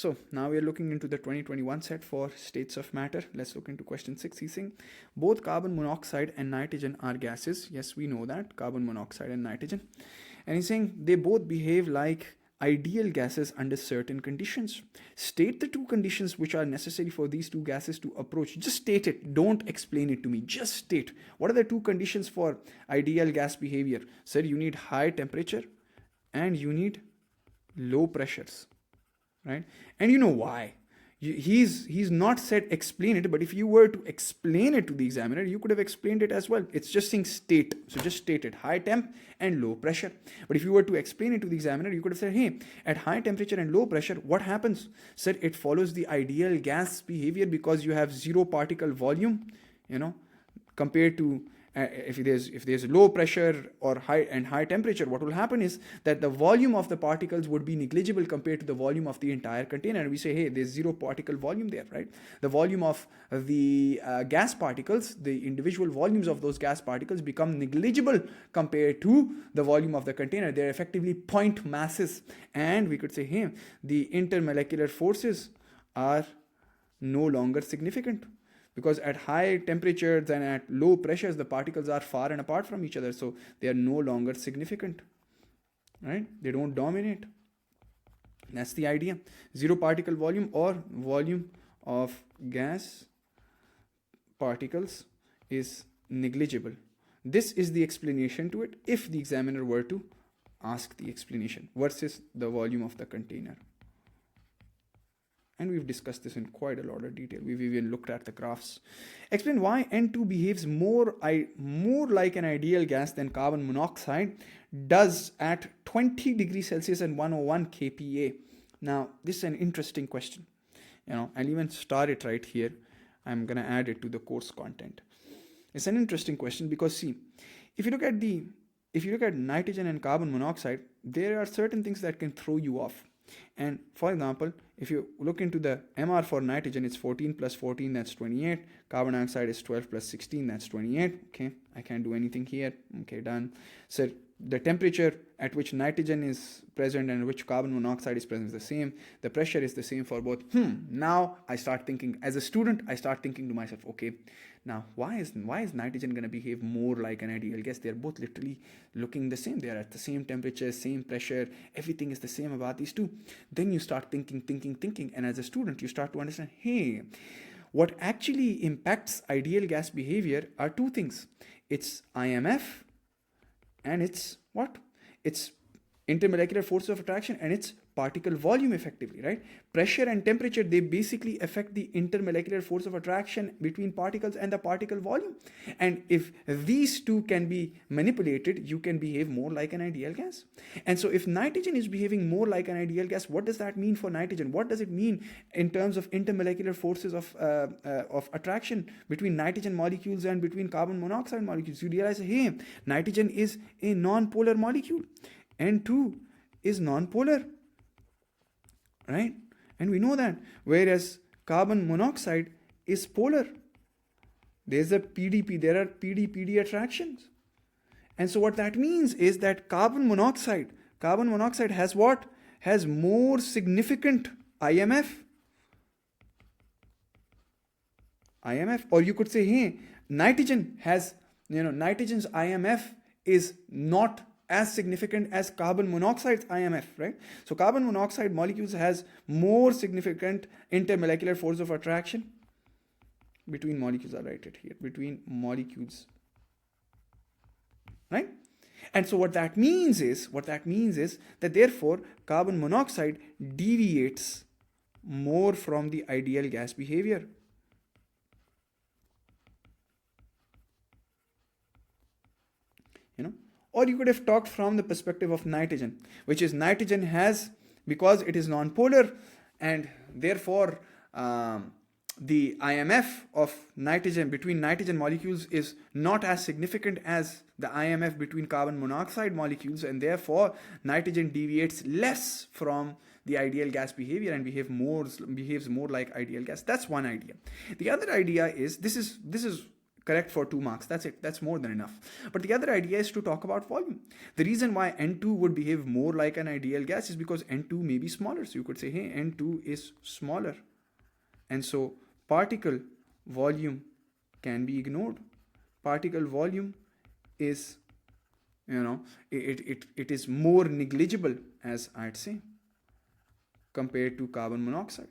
So now we are looking into the 2021 set for states of matter. Let's look into question 6. He's saying both carbon monoxide and nitrogen are gases. Yes, we know that, carbon monoxide and nitrogen. And he's saying they both behave like ideal gases under certain conditions. State the two conditions which are necessary for these two gases to approach. Just state it. Don't explain it to me. Just state. What are the two conditions for ideal gas behavior? Sir, you need high temperature and you need low pressures, right? And you know why. He's not said explain it, but if you were to explain it to the examiner, you could have explained it as well. It's just saying state. So just state it, high temp and low pressure. But if you were to explain it to the examiner, you could have said, hey, at high temperature and low pressure, what happens? Said it follows the ideal gas behavior because you have zero particle volume, compared to if there's low pressure or high temperature, what will happen is that the volume of the particles would be negligible compared to the volume of the entire container. And we say, hey, there's zero particle volume there, right? The volume of the gas particles, the individual volumes of those gas particles become negligible compared to the volume of the container. They're effectively point masses. And we could say, hey, the intermolecular forces are no longer significant, because at high temperatures and at low pressures, the particles are far and apart from each other. So they are no longer significant, right? They don't dominate. That's the idea. Zero particle volume or volume of gas particles is negligible. This is the explanation to it if the examiner were to ask the explanation versus the volume of the container. And we've discussed this in quite a lot of detail. We've even looked at the graphs. Explain why N2 behaves more like an ideal gas than carbon monoxide does at 20 degrees Celsius and 101 kPa. Now, this is an interesting question. I'll even start it right here. I'm going to add it to the course content. It's an interesting question because, see, if you look at nitrogen and carbon monoxide, there are certain things that can throw you off. And for example, if you look into the MR for nitrogen, it's 14 plus 14, that's 28. Carbon dioxide is 12 plus 16, that's 28. Okay, I can't do anything here. Okay, done. So the temperature at which nitrogen is present and which carbon monoxide is present is the same. The pressure is the same for both. Now I start thinking, as a student, I start thinking to myself, okay, now why is nitrogen going to behave more like an ideal gas? They're both literally looking the same. They're at the same temperature, same pressure. Everything is the same about these two. Then you start thinking. And as a student, you start to understand, hey, what actually impacts ideal gas behavior are two things. It's IMF and it's what? It's intermolecular force of attraction and it's particle volume effectively, right? Pressure and temperature, they basically affect the intermolecular force of attraction between particles and the particle volume. And if these two can be manipulated, you can behave more like an ideal gas. And so if nitrogen is behaving more like an ideal gas, what does that mean for nitrogen? What does it mean in terms of intermolecular forces of attraction between nitrogen molecules and between carbon monoxide molecules? You realize, hey, nitrogen is a non-polar molecule. N2 is non-polar, right? And we know that. Whereas carbon monoxide is polar. There's a PDP. There are PD-PD attractions. And so what that means is that carbon monoxide has what? Has more significant IMF. Or you could say, hey, nitrogen's IMF is not as significant as carbon monoxide's IMF, right? So carbon monoxide molecules has more significant intermolecular force of attraction between molecules. I'll write it here, between molecules, right? And so what that means is that therefore carbon monoxide deviates more from the ideal gas behavior. Or you could have talked from the perspective of nitrogen, which is nitrogen has, because it is non-polar, and therefore the IMF of nitrogen between nitrogen molecules is not as significant as the IMF between carbon monoxide molecules, and therefore nitrogen deviates less from the ideal gas behavior and behaves more like ideal gas. That's one idea. The other idea is this is correct for 2 marks. That's it. That's more than enough. But the other idea is to talk about volume. The reason why N2 would behave more like an ideal gas is because N2 may be smaller. So you could say, hey, N2 is smaller. And so particle volume can be ignored. Particle volume is, it is more negligible, as I'd say, compared to carbon monoxide.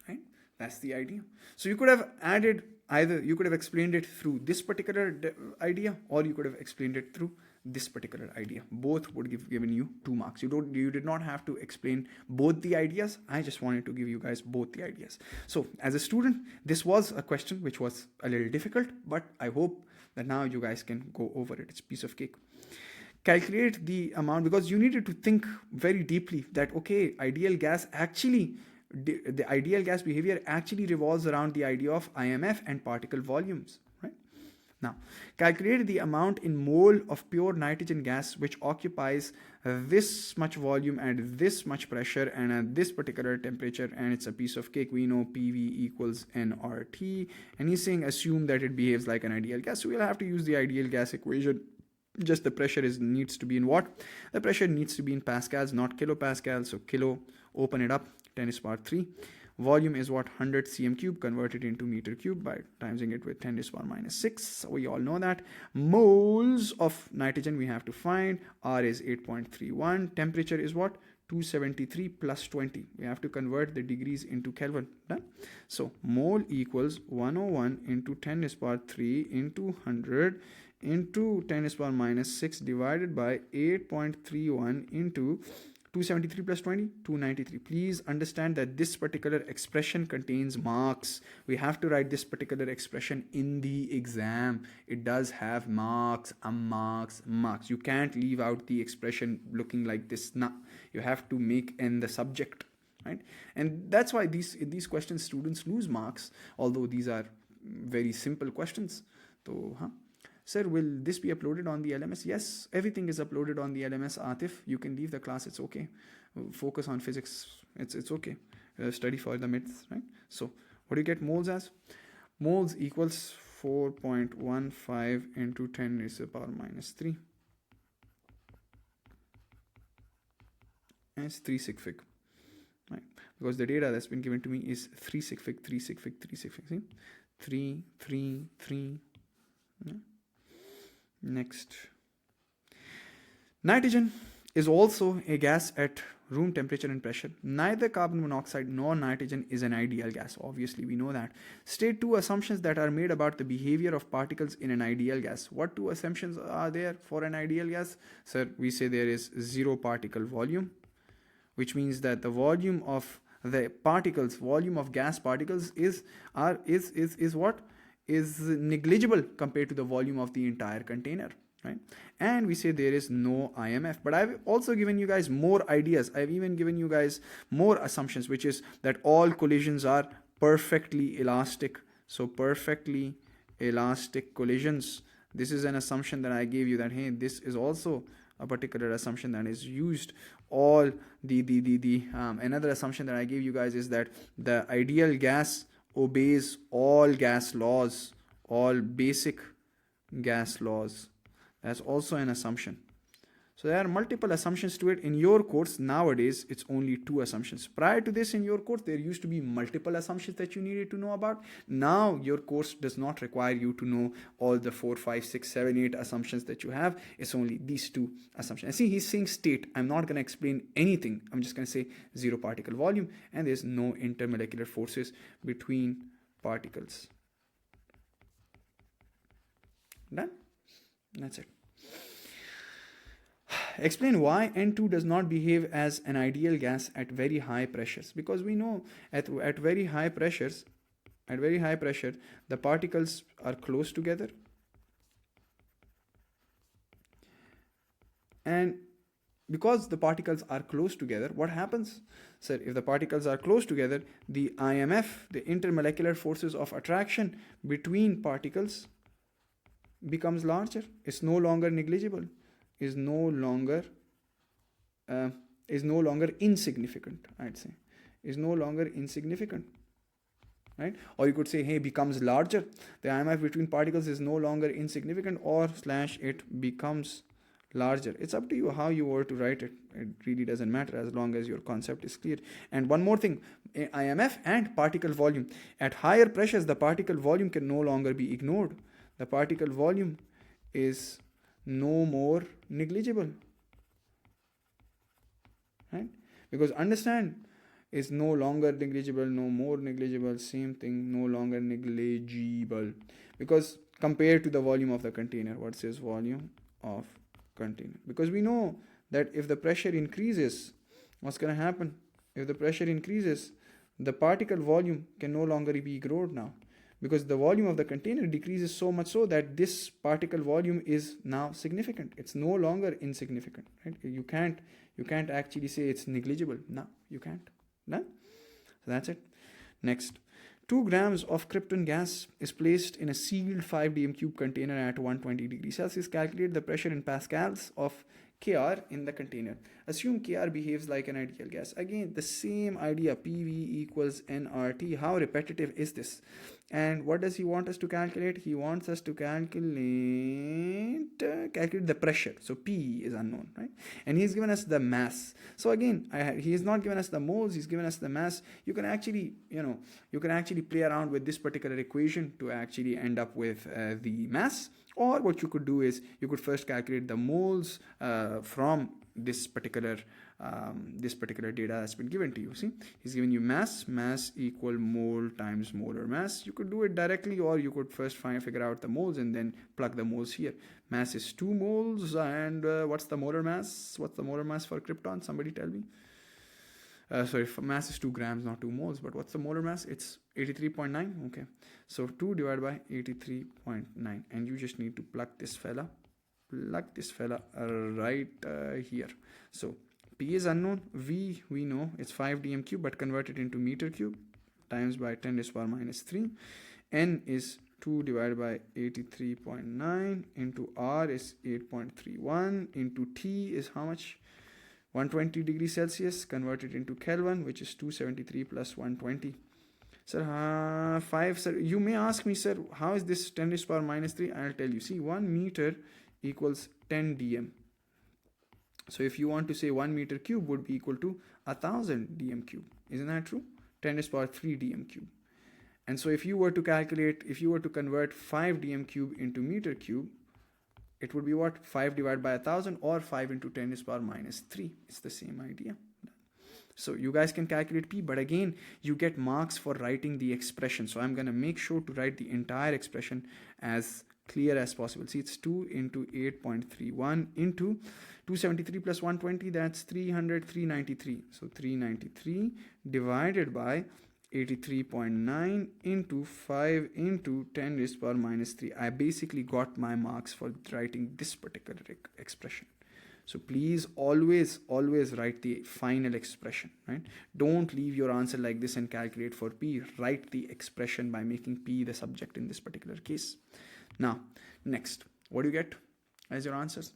Right? That's the idea. So you could have added, either you could have explained it through this particular idea, or you could have explained it through this particular idea. Both would give given you 2 marks. You did not have to explain both the ideas. I just wanted to give you guys both the ideas. So as a student, this was a question which was a little difficult, but I hope that now you guys can go over it. It's a piece of cake. Calculate the amount, because you needed to think very deeply that, okay, ideal gas actually, the ideal gas behavior actually revolves around the idea of IMF and particle volumes, right? Now, calculate the amount in mole of pure nitrogen gas which occupies this much volume and this much pressure and at this particular temperature, and it's a piece of cake. We know PV equals nRT, and he's saying assume that it behaves like an ideal gas. So we'll have to use the ideal gas equation. Just the pressure needs to be in what? The pressure needs to be in pascals, not kilopascals. So kilo, open it up, 10 is power 3. Volume is what? 100 cm cube, converted into meter cube by timesing it with 10 is power minus 6. So we all know that. Moles of nitrogen we have to find. R is 8.31. Temperature is what? 273 plus 20. We have to convert the degrees into Kelvin. Done? So mole equals 101 into 10 is power 3 into 100 into 10 is power minus 6 divided by 8.31 into 273 plus 20, 293. Please understand that this particular expression contains marks. We have to write this particular expression in the exam. It does have marks, marks. You can't leave out the expression looking like this. Nah, you have to make n the subject, right? And that's why these questions students lose marks, although these are very simple questions. So, Sir, will this be uploaded on the LMS? Yes, everything is uploaded on the LMS, Atif. You can leave the class, it's okay. Focus on physics, it's okay. Study for the myths, right? So, what do you get moles as? Moles equals 4.15 into 10 raised to the power minus 3. And it's 3 sig fig, right? Because the data that's been given to me is 3 sig fig, 3 sig fig, 3 sig fig. See? 3, 3, 3. Yeah. Next, nitrogen is also a gas at room temperature and pressure. Neither carbon monoxide nor nitrogen is an ideal gas. Obviously, we know that. State 2 assumptions that are made about the behavior of particles in an ideal gas. What 2 assumptions are there for an ideal gas? Sir, we say there is 0 particle volume, which means that the volume of the particles, volume of gas particles is what? Is negligible compared to the volume of the entire container, right? And we say there is no IMF. But I've also given you guys more ideas. I've even given you guys more assumptions, which is that all collisions are perfectly elastic. So perfectly elastic collisions. This is an assumption that I gave you, that hey, this is also a particular assumption that is used. All another assumption that I gave you guys is that the ideal gas obeys all gas laws, all basic gas laws. That's also an assumption. So there are multiple assumptions to it. In your course nowadays, it's only 2 assumptions. Prior to this, in your course, there used to be multiple assumptions that you needed to know about. Now your course does not require you to know all the 4, 5, 6, 7, 8 assumptions that you have. It's only these 2 assumptions. And see, he's saying state. I'm not going to explain anything. I'm just going to say 0 particle volume, and there's no intermolecular forces between particles. Done? That's it. Explain why N2 does not behave as an ideal gas at very high pressures. Because we know at very high pressures, the particles are close together. And because the particles are close together, what happens? Sir, if the particles are close together, the IMF, the intermolecular forces of attraction between particles, becomes larger. It's no longer negligible. Is no longer insignificant, I'd say. Is no longer insignificant. right? Or you could say, hey, becomes larger. The IMF between particles is no longer insignificant, or slash it becomes larger. It's up to you how you were to write it. It really doesn't matter as long as your concept is clear. And one more thing, IMF and particle volume. At higher pressures, the particle volume can no longer be ignored. The particle volume is no more negligible, right? Because understand, is no longer negligible, no more negligible, same thing, no longer negligible. Because compared to the volume of the container, what says volume of container? Because we know that if the pressure increases, what's going to happen? If the pressure increases, the particle volume can no longer be ignored now, because the volume of the container decreases so much so that this particle volume is now significant. It's no longer insignificant, right? You can't actually say it's negligible. No, you can't. No? So that's it. Next, 2 grams of krypton gas is placed in a sealed 5 dm cube container at 120 degrees Celsius. Calculate the pressure in pascals of Kr in the container. Assume Kr behaves like an ideal gas. Again, the same idea, PV equals nRT. How repetitive is this? And what does he want us to calculate? He wants us to calculate the pressure. So P is unknown, right? And he's given us the mass. So again, he's not given us the moles, he's given us the mass. You can actually, you can actually play around with this particular equation to actually end up with the mass. Or what you could do is you could first calculate the moles from this particular data that's been given to you. See, he's given you mass equal mole times molar mass. You could do it directly, or you could first figure out the moles and then plug the moles here. Mass is 2 moles, and what's the molar mass? What's the molar mass for krypton? Somebody tell me. Sorry, mass is 2 grams, not 2 moles, but what's the molar mass? It's 83.9. Okay, so 2 divided by 83.9, and you just need to plug this fella right here. So P is unknown, V we know it's 5 dm cube, but convert it into meter cube, times by 10 to the power minus 3. N is 2 divided by 83.9 into R is 8.31 into T is how much? 120 degrees Celsius, converted into Kelvin, which is 273 plus 120. Sir, 5, sir, you may ask me, sir, how is this 10 to the power minus 3? I'll tell you. See, 1 meter equals 10 dm. So if you want to say 1 meter cube would be equal to 1000 dm cube. Isn't that true? 10 to the power 3 dm cube. And so if you were to convert 5 dm cube into meter cube, it would be what? 5 divided by 1000, or 5 into 10 to the power minus 3. It's the same idea. So you guys can calculate P, but again, you get marks for writing the expression. So I'm going to make sure to write the entire expression as clear as possible. See, it's 2 into 8.31 into 273 plus 120, that's 393. So 393 divided by 83.9 into 5 into 10 to the power minus 3. I basically got my marks for writing this particular expression. So please always write the final expression, right? Don't leave your answer like this and calculate for P. Write the expression by making P the subject in this particular case. Now, next, what do you get as your answers?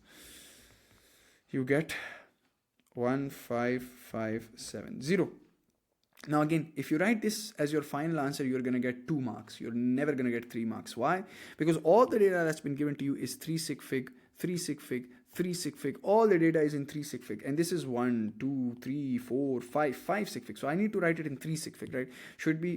You get 15570. Now again, if you write this as your final answer, you're going to get 2 marks. You're never going to get 3 marks. Why? Because all the data that's been given to you is 3 sig fig, 3 sig fig, 3 sig fig. All the data is in 3 sig fig. And this is 1, 2, 3, 4, 5 sig fig. So I need to write it in 3 sig fig, right?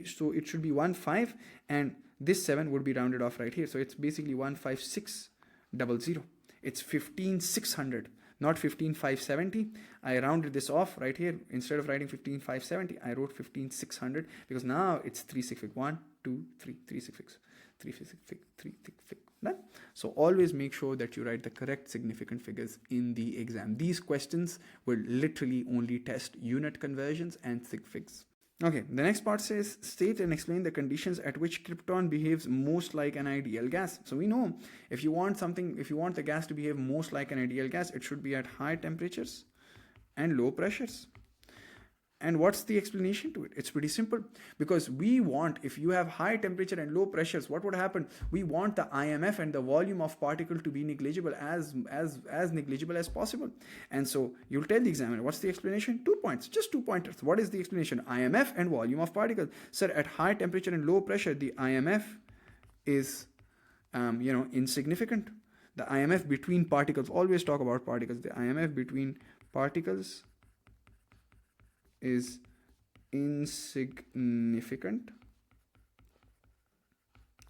So it should be 1, 5, and this 7 would be rounded off right here. So it's basically 15600. It's 15600. Not 15570. I rounded this off right here. Instead of writing 15570, I wrote 15600 because now it's 3 sig fig. 1, 2, 3, 3 sig figs, 3 sig fig, 3 sig fig. Done? So always make sure that you write the correct significant figures in the exam. These questions will literally only test unit conversions and sig figs. Okay, the next part says, state and explain the conditions at which krypton behaves most like an ideal gas. So we know if you want the gas to behave most like an ideal gas, it should be at high temperatures and low pressures. And what's the explanation to it? It's pretty simple. Because we want, if you have high temperature and low pressures, what would happen? We want the IMF and the volume of particle to be negligible, as negligible as possible. And so you'll tell the examiner, what's the explanation? 2 points, just 2 pointers. What is the explanation? IMF and volume of particles. Sir, at high temperature and low pressure, the IMF is insignificant. The IMF between particles, always talk about particles. The IMF between particles is insignificant,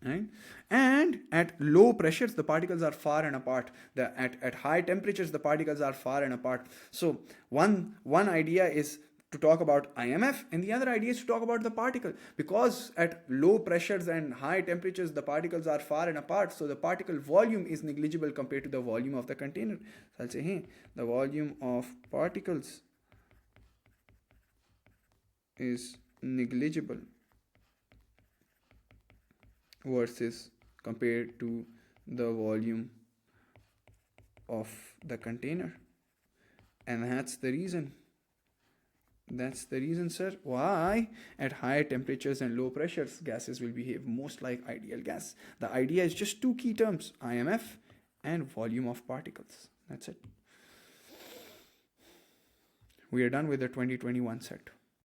right? And at low pressures the particles are far and apart. At high temperatures the particles are far and apart. So one idea is to talk about IMF, and the other idea is to talk about the particle, because at low pressures and high temperatures the particles are far and apart, so the particle volume is negligible compared to the volume of the container. So I'll say, hey, the volume of particles is negligible versus compared to the volume of the container. And that's the reason, sir, why at high temperatures and low pressures gases will behave most like ideal gas. The idea is just two key terms, IMF and volume of particles. That's it. We are done with the 2021 set.